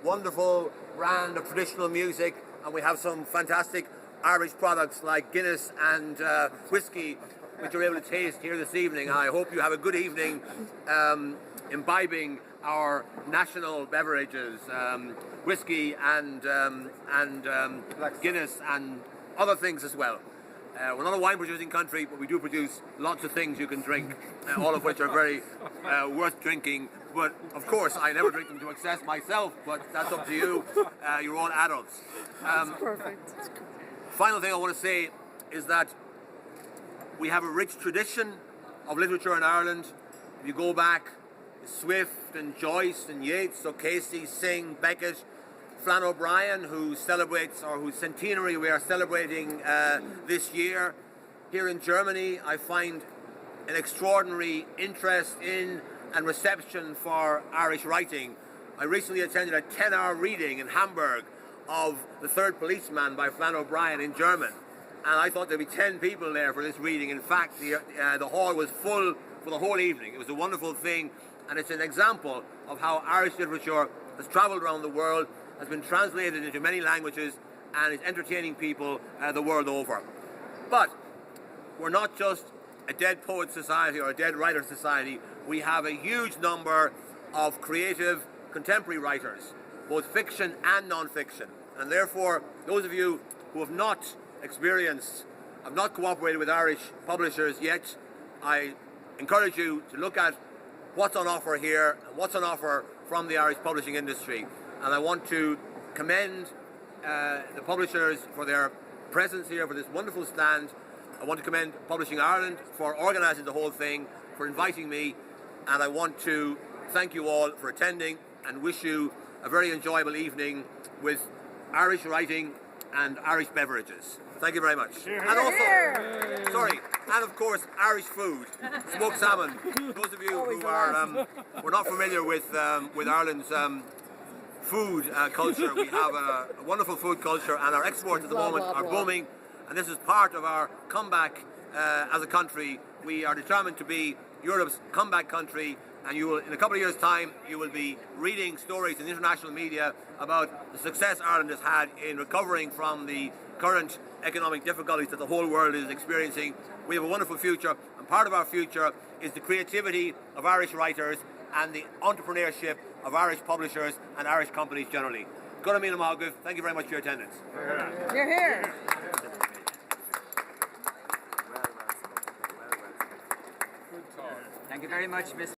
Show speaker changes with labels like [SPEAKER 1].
[SPEAKER 1] wonderful brand of traditional music, and we have some fantastic Irish products like Guinness and whiskey, which you're able to taste here this evening. I hope you have a good evening imbibing our national beverages, whiskey and Guinness and other things as well. We're not a wine producing country, but we do produce lots of things you can drink, all of which are very worth drinking. But of course, I never drink them to excess myself, but that's up to you. You're all adults.
[SPEAKER 2] Perfect.
[SPEAKER 1] Final thing I want to say is that we have a rich tradition of literature in Ireland. If you go back, Swift and Joyce and Yeats, O'Casey, Synge, Beckett, Flann O'Brien, whose centenary we are celebrating this year. Here in Germany, I find an extraordinary interest in and reception for Irish writing. I recently attended a 10-hour reading in Hamburg of The Third Policeman by Flann O'Brien in German. And I thought there'd be 10 people there for this reading. In fact, the hall was full for the whole evening. It was a wonderful thing, and it's an example of how Irish literature has travelled around the world, has been translated into many languages, and is entertaining people the world over. But we're not just a dead poet society or a dead writer society. We have a huge number of creative contemporary writers, both fiction and non-fiction. And therefore, those of you who have not cooperated with Irish publishers yet, I encourage you to look at what's on offer here and what's on offer from the Irish publishing industry. And I want to commend the publishers for their presence here, for this wonderful stand. I want to commend Publishing Ireland for organising the whole thing, for inviting me, and I want to thank you all for attending and wish you a very enjoyable evening with Irish writing and Irish beverages. Thank you very much.
[SPEAKER 2] Here.
[SPEAKER 1] And also, and of course, Irish food, smoked salmon. Those of you who are we're not familiar with Ireland's food culture, we have a wonderful food culture, and our exports at the moment are booming. And this is part of our comeback as a country. We are determined to be Europe's comeback country, and you will, in a couple of years' time, you will be reading stories in international media about the success Ireland has had in recovering from the current economic difficulties that the whole world is experiencing. We have a wonderful future, and part of our future is the creativity of Irish writers and the entrepreneurship of Irish publishers and Irish companies generally. Good evening, Malgov. Thank you very much for your attendance.
[SPEAKER 2] You're here.
[SPEAKER 3] Thank you very much, Mr.